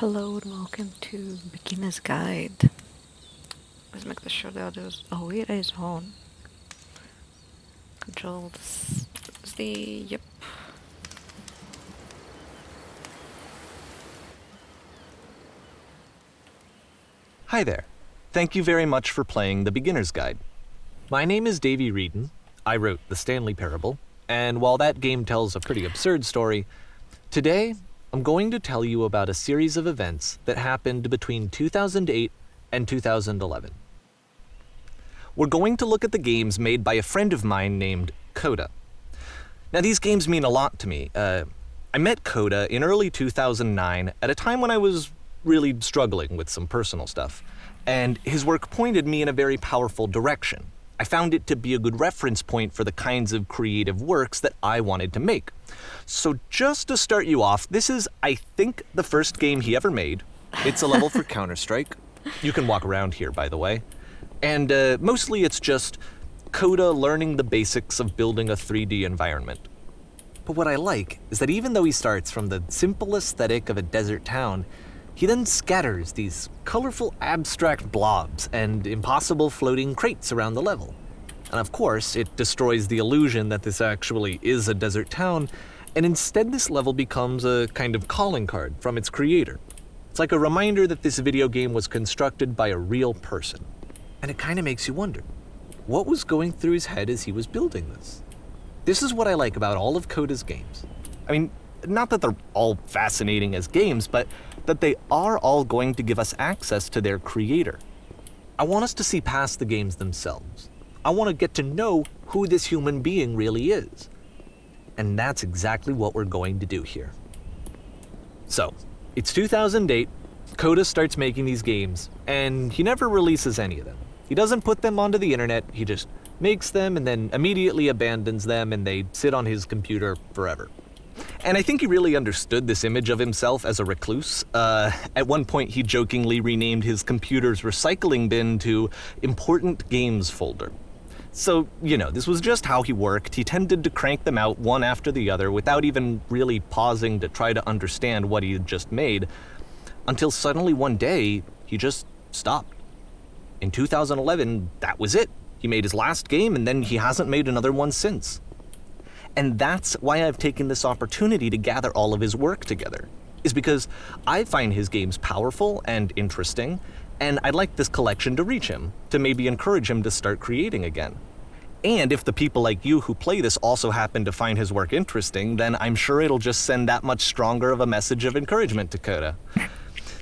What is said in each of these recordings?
Hello and welcome to Beginner's Guide. Let's make sure that oh, it is on. Controls yep. Hi there. Thank you very much for playing The Beginner's Guide. My name is Davey Reedon. I wrote The Stanley Parable, and while that game tells a pretty absurd story, today I'm going to tell you about a series of events that happened between 2008 and 2011. We're going to look at the games made by a friend of mine named Coda. Now, these games mean a lot to me. I met Coda in early 2009 at a time when I was really struggling with some personal stuff, and his work pointed me in a very powerful direction. I found it to be a good reference point for the kinds of creative works that I wanted to make. So just to start you off, this is, I think, the first game he ever made. It's a level for Counter-Strike. You can walk around here, by the way. And mostly it's just Coda learning the basics of building a 3D environment. But what I like is that even though he starts from the simple aesthetic of a desert town, he then scatters these colorful abstract blobs and impossible floating crates around the level. And of course, it destroys the illusion that this actually is a desert town, and instead this level becomes a kind of calling card from its creator. It's like a reminder that this video game was constructed by a real person. And it kind of makes you wonder, what was going through his head as he was building this? This is what I like about all of Coda's games. I mean, not that they're all fascinating as games, but that they are all going to give us access to their creator. I want us to see past the games themselves. I want to get to know who this human being really is. And that's exactly what we're going to do here. So, it's 2008, Coda starts making these games, and he never releases any of them. He doesn't put them onto the internet, he just makes them and then immediately abandons them, and they sit on his computer forever. And I think he really understood this image of himself as a recluse. At one point, he jokingly renamed his computer's recycling bin to Important Games Folder. So, this was just how he worked. He tended to crank them out one after the other without even really pausing to try to understand what he had just made, until suddenly one day, he just stopped. In 2011, that was it. He made his last game, and then he hasn't made another one since. And that's why I've taken this opportunity to gather all of his work together, is because I find his games powerful and interesting, and I'd like this collection to reach him, to maybe encourage him to start creating again. And if the people like you who play this also happen to find his work interesting, then I'm sure it'll just send that much stronger of a message of encouragement to Coda.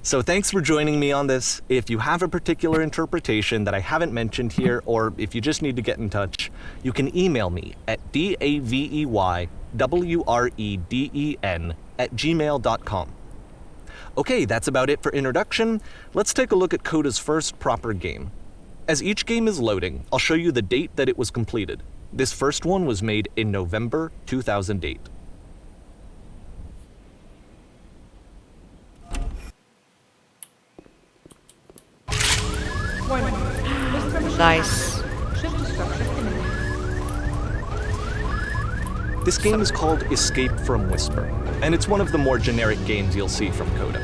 So thanks for joining me on this. If you have a particular interpretation that I haven't mentioned here, or if you just need to get in touch, you can email me at daveywreden@gmail.com. Okay, that's about it for introduction. Let's take a look at Coda's first proper game. As each game is loading, I'll show you the date that it was completed. This first one was made in November 2008. Nice. This game is called Escape from Whisper, and it's one of the more generic games you'll see from Coda.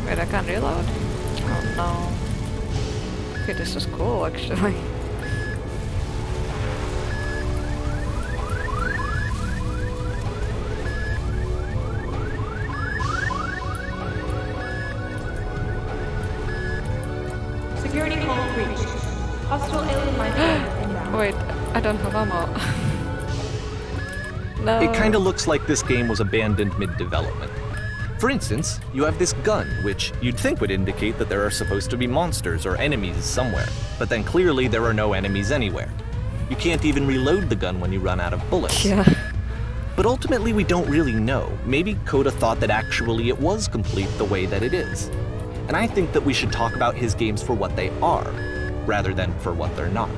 Wait, I can't reload? Oh no. Okay, this is cool actually. Security call breached. Hostile alien life form inbound. Wait, I don't have ammo. No. It kinda looks like this game was abandoned mid-development. For instance, you have this gun, which you'd think would indicate that there are supposed to be monsters or enemies somewhere, but then clearly there are no enemies anywhere. You can't even reload the gun when you run out of bullets. Yeah. But ultimately we don't really know. Maybe Coda thought that actually it was complete the way that it is. And I think that we should talk about his games for what they are, rather than for what they're not.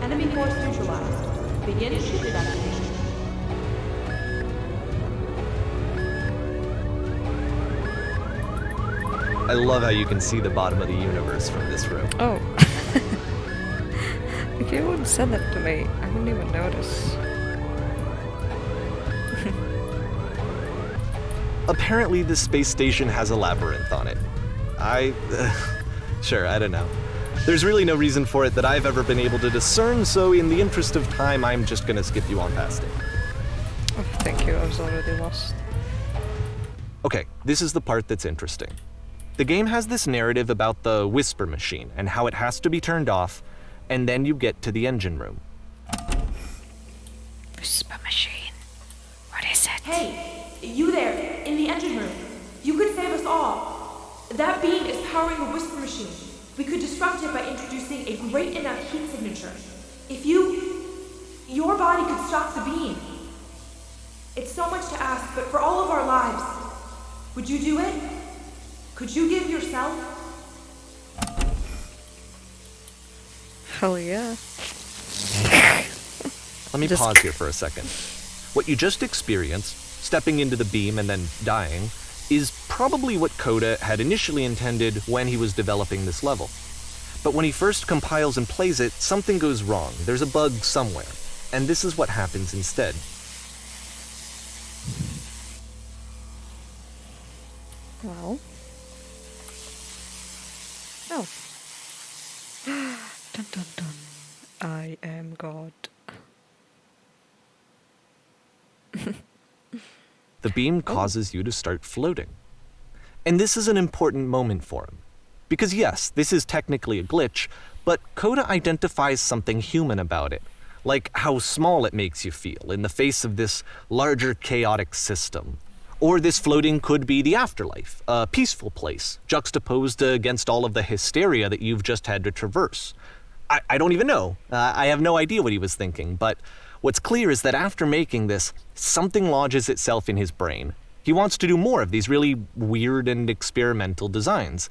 Enemy force neutralized. Begin ship evacuation. I love how you can see the bottom of the universe from this room. Oh. If you wouldn't send that to me, I wouldn't even notice. Apparently, this space station has a labyrinth on it. Sure, I don't know. There's really no reason for it that I've ever been able to discern, so in the interest of time, I'm just gonna skip you on past it. Oh, thank you, I was already lost. Okay, this is the part that's interesting. The game has this narrative about the whisper machine and how it has to be turned off, and then you get to the engine room. Whisper machine. What is it? Hey, you there, in the engine room. You could save us all. That beam is powering the whisper machine. We could disrupt it by introducing a great enough heat signature. If your body could stop the beam. It's so much to ask, but for all of our lives, would you do it? Could you give yourself? Hell yeah. Let me pause here for a second. What you just experienced, stepping into the beam and then dying, is probably what Coda had initially intended when he was developing this level. But when he first compiles and plays it, something goes wrong. There's a bug somewhere. And this is what happens instead. Well. Oh. Dun dun dun. I am God. The beam causes you to start floating. And this is an important moment for him. Because yes, this is technically a glitch, but Coda identifies something human about it. Like how small it makes you feel in the face of this larger chaotic system. Or this floating could be the afterlife, a peaceful place, juxtaposed against all of the hysteria that you've just had to traverse. I don't even know. I have no idea what he was thinking, but what's clear is that after making this, something lodges itself in his brain. He wants to do more of these really weird and experimental designs.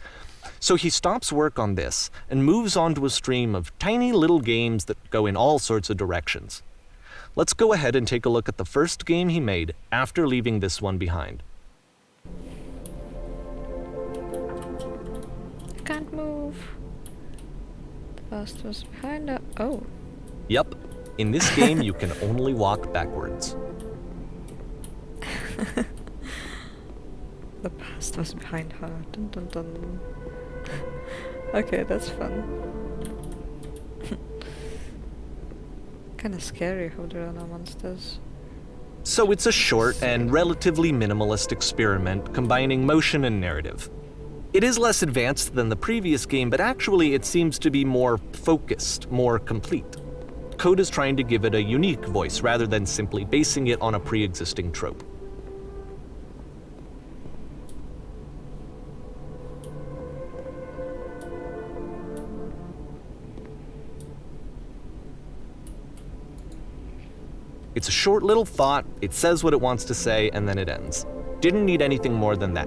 So he stops work on this and moves on to a stream of tiny little games that go in all sorts of directions. Let's go ahead and take a look at the first game he made after leaving this one behind. I can't move. The past was behind us. Oh. Yep, in this game you can only walk backwards. The past was behind her. Dun dun dun. Okay, that's fun. Kinda scary how there are no monsters. So it's a short and relatively minimalist experiment combining motion and narrative. It is less advanced than the previous game, but actually it seems to be more focused, more complete. Coda's trying to give it a unique voice rather than simply basing it on a pre-existing trope. It's a short little thought, it says what it wants to say, and then it ends. Didn't need anything more than that.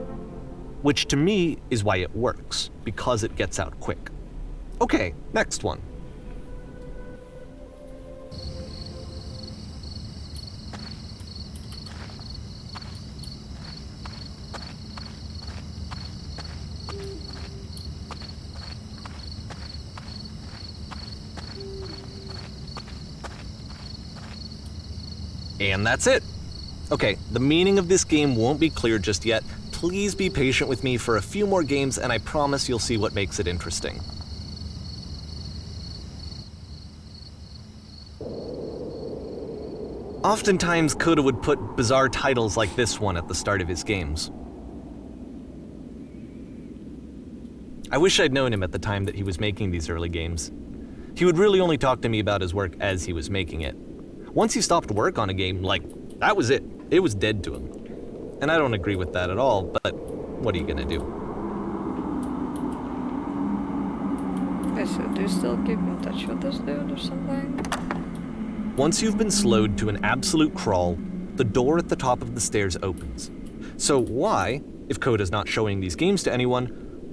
Which to me is why it works, because it gets out quick. Okay, next one. And that's it. Okay, the meaning of this game won't be clear just yet. Please be patient with me for a few more games, and I promise you'll see what makes it interesting. Oftentimes, Coda would put bizarre titles like this one at the start of his games. I wish I'd known him at the time that he was making these early games. He would really only talk to me about his work as he was making it. Once he stopped work on a game, that was it. It was dead to him. And I don't agree with that at all, but what are you gonna do? Okay, so do you still keep in touch with this dude or something? Once you've been slowed to an absolute crawl, the door at the top of the stairs opens. So why, if Coda's not showing these games to anyone,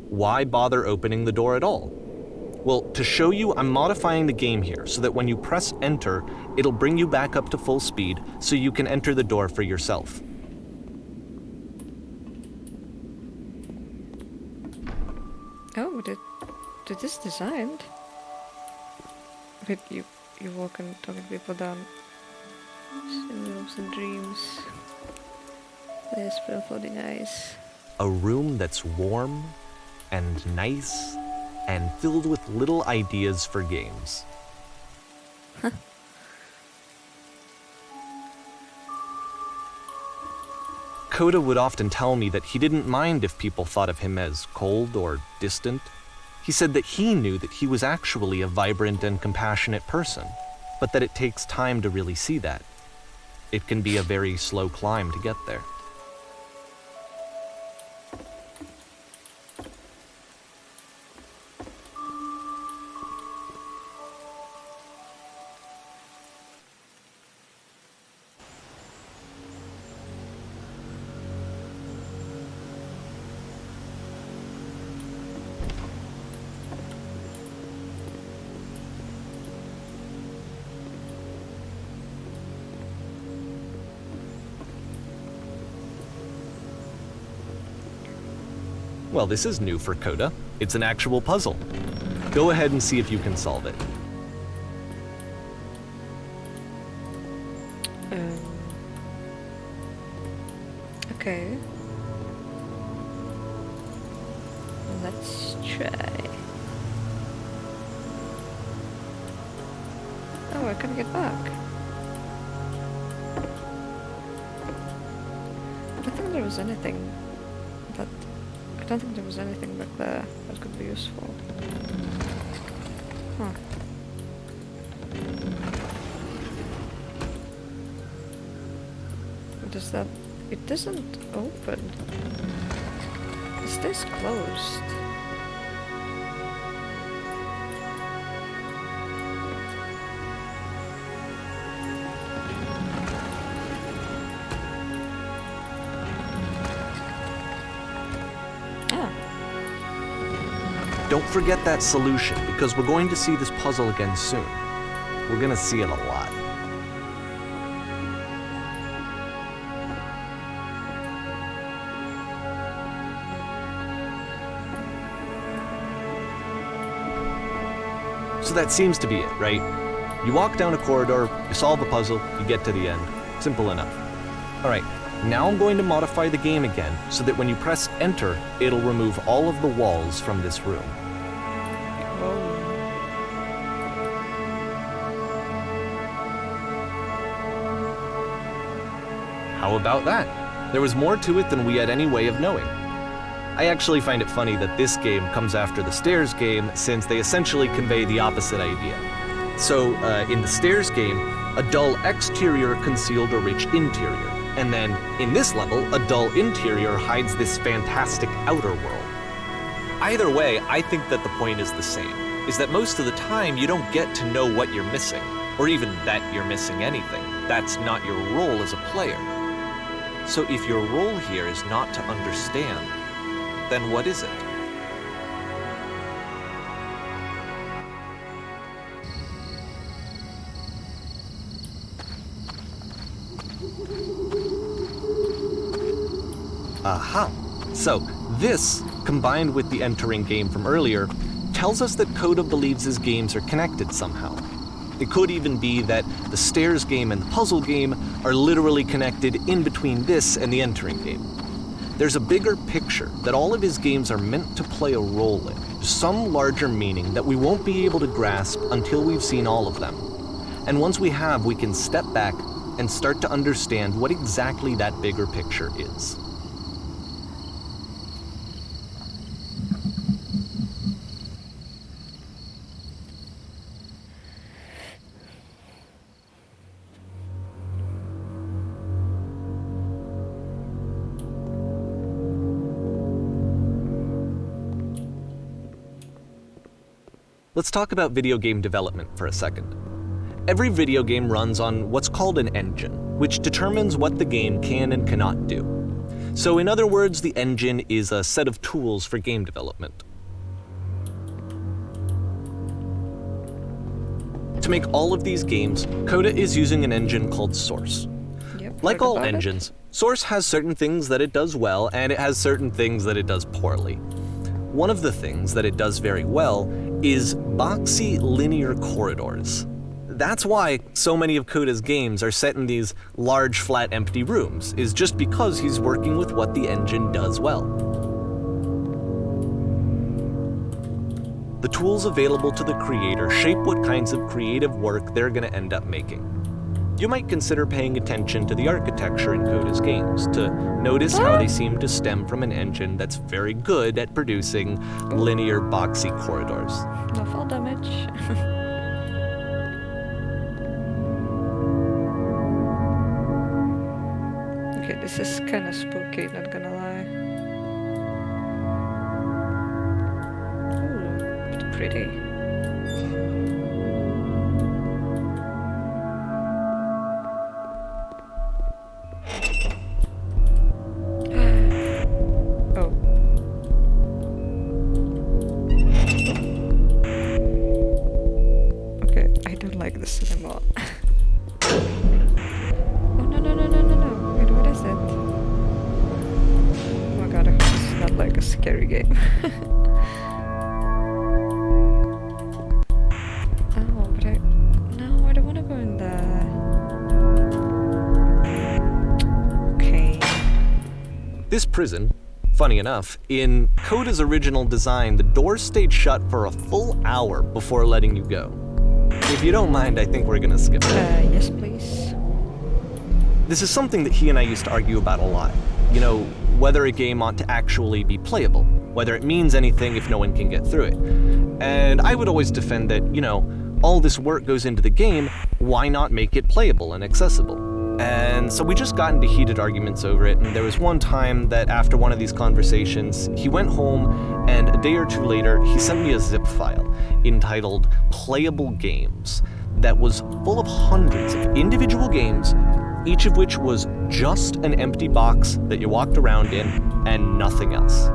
why bother opening the door at all? Well, to show you, I'm modifying the game here so that when you press enter, it'll bring you back up to full speed so you can enter the door for yourself. Oh, did this designed? Wait, you walk and talking people down. Symbols and dreams. There's still floating ice. A room that's warm and nice and filled with little ideas for games. Coda would often tell me that he didn't mind if people thought of him as cold or distant. He said that he knew that he was actually a vibrant and compassionate person, but that it takes time to really see that. It can be a very slow climb to get there. Well, this is new for Coda. It's an actual puzzle. Go ahead and see if you can solve it. Okay. Let's try. Oh, I couldn't get back. I don't think there was anything that... I don't think there was anything back there that could be useful. Huh. Does that... It doesn't open. Is this closed? Don't forget that solution, because we're going to see this puzzle again soon. We're gonna see it a lot. So that seems to be it, right? You walk down a corridor, you solve a puzzle, you get to the end. Simple enough. All right, now I'm going to modify the game again so that when you press enter, it'll remove all of the walls from this room. How about that? There was more to it than we had any way of knowing. I actually find it funny that this game comes after the Stairs game, since they essentially convey the opposite idea. So, in the Stairs game, a dull exterior concealed a rich interior. And then, in this level, a dull interior hides this fantastic outer world. Either way, I think that the point is the same, is that most of the time you don't get to know what you're missing, or even that you're missing anything. That's not your role as a player. So if your role here is not to understand, then what is it? Aha! So, this, combined with the entering game from earlier, tells us that Coda believes his games are connected somehow. It could even be that the Stairs game and the puzzle game are literally connected in between this and the entering game. There's a bigger picture that all of his games are meant to play a role in, some larger meaning that we won't be able to grasp until we've seen all of them. And once we have, we can step back and start to understand what exactly that bigger picture is. Let's talk about video game development for a second. Every video game runs on what's called an engine, which determines what the game can and cannot do. So in other words, the engine is a set of tools for game development. To make all of these games, Coda is using an engine called Source. Like all engines, Source has certain things that it does well, and it has certain things that it does poorly. One of the things that it does very well is boxy linear corridors. That's why so many of Coda's games are set in these large, flat, empty rooms, is just because he's working with what the engine does well. The tools available to the creator shape what kinds of creative work they're going to end up making. You might consider paying attention to the architecture in Coda's games to notice how they seem to stem from an engine that's very good at producing linear, boxy corridors. No fall damage. Okay, this is kind of spooky, not gonna lie. Ooh, it's pretty. Oh. Okay, I don't like this anymore. Oh no no no no no no! Wait, what is it? Oh my god, I hope this is not like a scary game. Oh, but no, I don't want to go in there. Okay. This prison, funny enough, in Coda's original design, the doors stayed shut for a full hour before letting you go. If you don't mind, I think we're gonna skip it. Yes, please. This is something that he and I used to argue about a lot. You know, whether a game ought to actually be playable, whether it means anything if no one can get through it. And I would always defend that, you know, all this work goes into the game, why not make it playable and accessible? And so we just got into heated arguments over it, and there was one time that after one of these conversations, he went home, and a day or two later, he sent me a zip file entitled Playable Games that was full of hundreds of individual games, each of which was just an empty box that you walked around in and nothing else.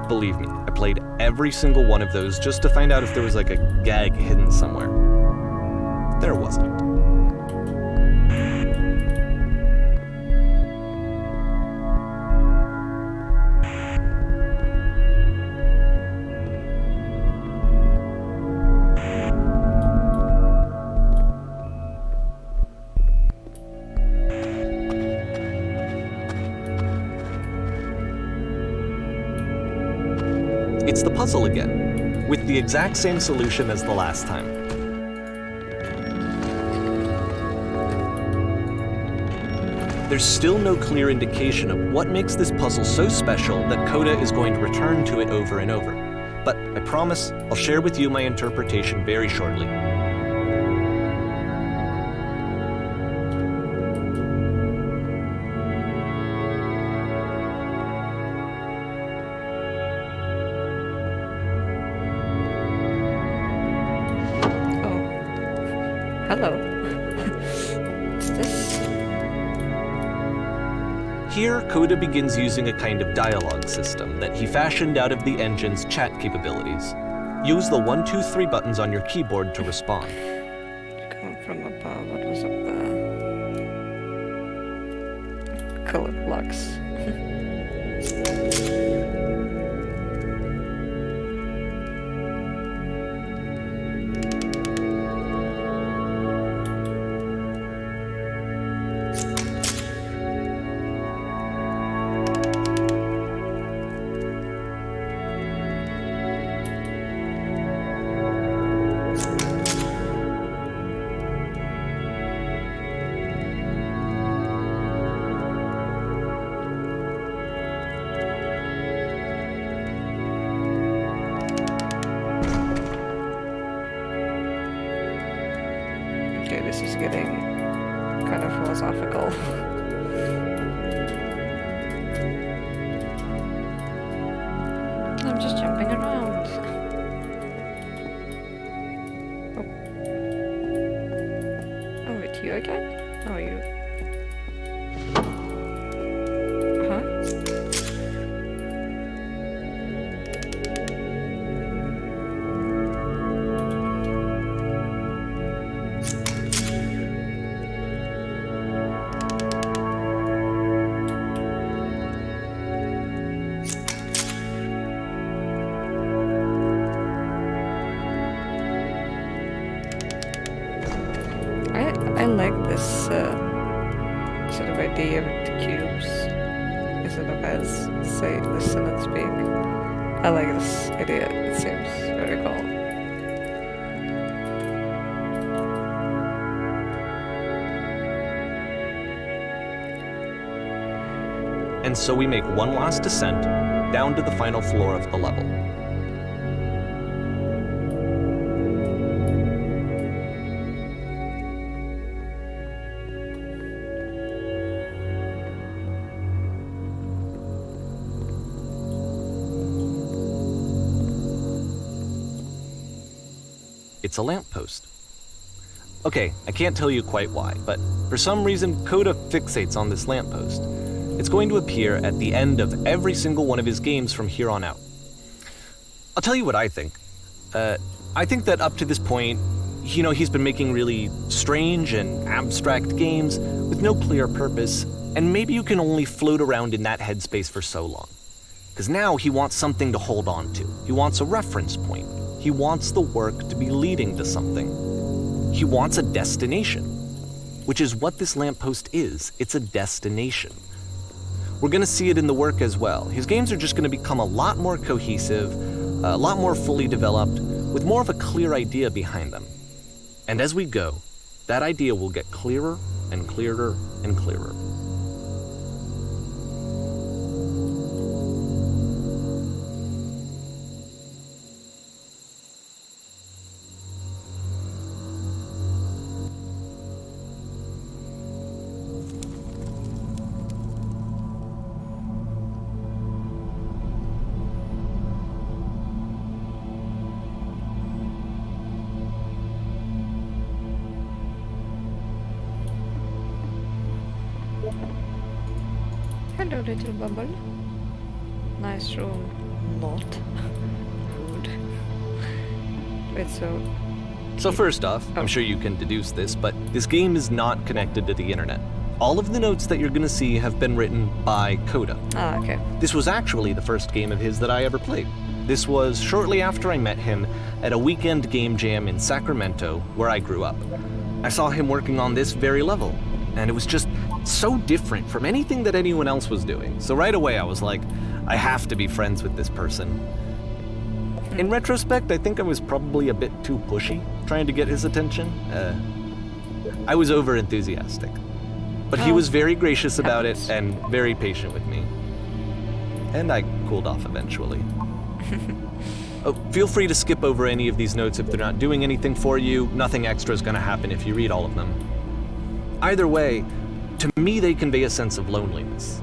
Believe me, I played every single one of those just to find out if there was like a gag hidden somewhere. There wasn't. It's the puzzle again, with the exact same solution as the last time. There's still no clear indication of what makes this puzzle so special that Coda is going to return to it over and over. But I promise I'll share with you my interpretation very shortly. Hello. What's this? Here, Coda begins using a kind of dialogue system that he fashioned out of the engine's chat capabilities. Use the 1, 2, 3 buttons on your keyboard to respond. Come from above. What was up there? Colored blocks. Okay, this is getting kind of philosophical. I'm just jumping around. Oh. Oh, it's you again? Oh, you. Huh? like this sort of idea with the cubes. It sort of has say, listen and speak. I like this idea. It seems very cool. And so we make one last descent down to the final floor of the level. It's a lamppost. Okay, I can't tell you quite why, but for some reason Coda fixates on this lamppost. It's going to appear at the end of every single one of his games from here on out. I'll tell you what I think. I think that up to this point, he's been making really strange and abstract games with no clear purpose, and maybe you can only float around in that headspace for so long. Because now he wants something to hold on to. He wants a reference point. He wants the work to be leading to something. He wants a destination, which is what this lamppost is. It's a destination. We're going to see it in the work as well. His games are just going to become a lot more cohesive, a lot more fully developed, with more of a clear idea behind them. And as we go, that idea will get clearer and clearer and clearer. Hello, little bubble. Nice room. Not. Rude. Wait, So first off, I'm sure you can deduce this, but this game is not connected to the internet. All of the notes that you're going to see have been written by Coda. Ah, okay. This was actually the first game of his that I ever played. This was shortly after I met him at a weekend game jam in Sacramento, where I grew up. I saw him working on this very level, and it was just so different from anything that anyone else was doing. So right away I was like, I have to be friends with this person. In retrospect, I think I was probably a bit too pushy trying to get his attention. I was over-enthusiastic. But he was very gracious about it and very patient with me. And I cooled off eventually. Oh, feel free to skip over any of these notes if they're not doing anything for you. Nothing extra is going to happen if you read all of them. Either way, to me they convey a sense of loneliness.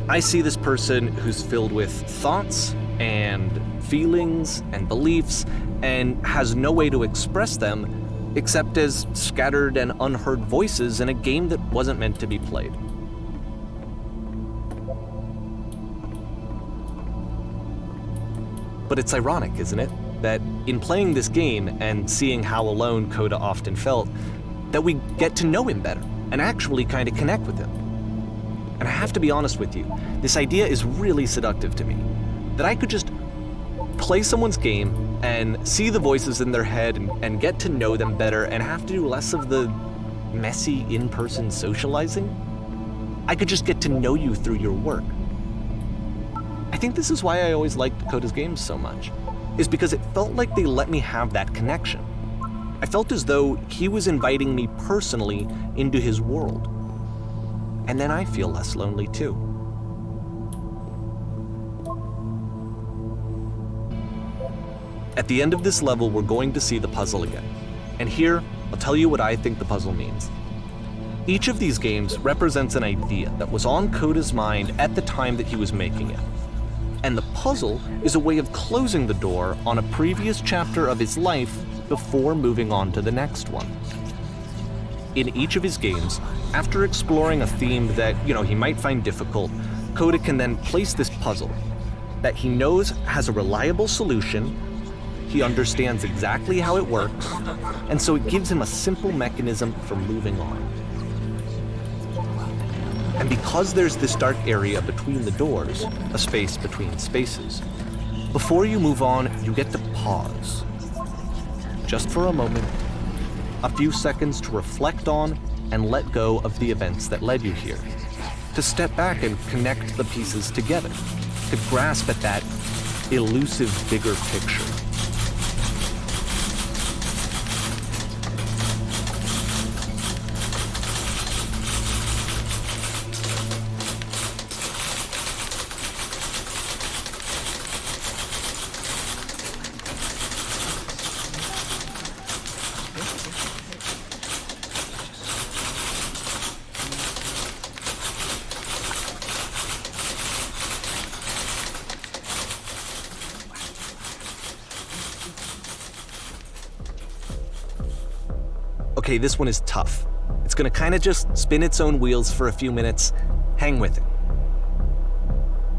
I see this person who's filled with thoughts and feelings and beliefs and has no way to express them except as scattered and unheard voices in a game that wasn't meant to be played. But it's ironic, isn't it, that in playing this game and seeing how alone Coda often felt, that we get to know him better and actually kind of connect with him. And I have to be honest with you, this idea is really seductive to me, that I could just play someone's game and see the voices in their head and get to know them better and have to do less of the messy in-person socializing. I could just get to know you through your work. I think this is why I always liked Coda's games so much, is because it felt like they let me have that connection. I felt as though he was inviting me personally into his world. And then I feel less lonely too. At the end of this level, we're going to see the puzzle again. And here, I'll tell you what I think the puzzle means. Each of these games represents an idea that was on Coda's mind at the time that he was making it. And the puzzle is a way of closing the door on a previous chapter of his life before moving on to the next one. In each of his games, after exploring a theme that, he might find difficult, Coda can then place this puzzle that he knows has a reliable solution, he understands exactly how it works, and so it gives him a simple mechanism for moving on. And because there's this dark area between the doors, a space between spaces, before you move on, you get to pause. Just for a moment, a few seconds to reflect on and let go of the events that led you here. To step back and connect the pieces together. To grasp at that elusive bigger picture. Okay, this one is tough. It's gonna kinda just spin its own wheels for a few minutes. Hang with it.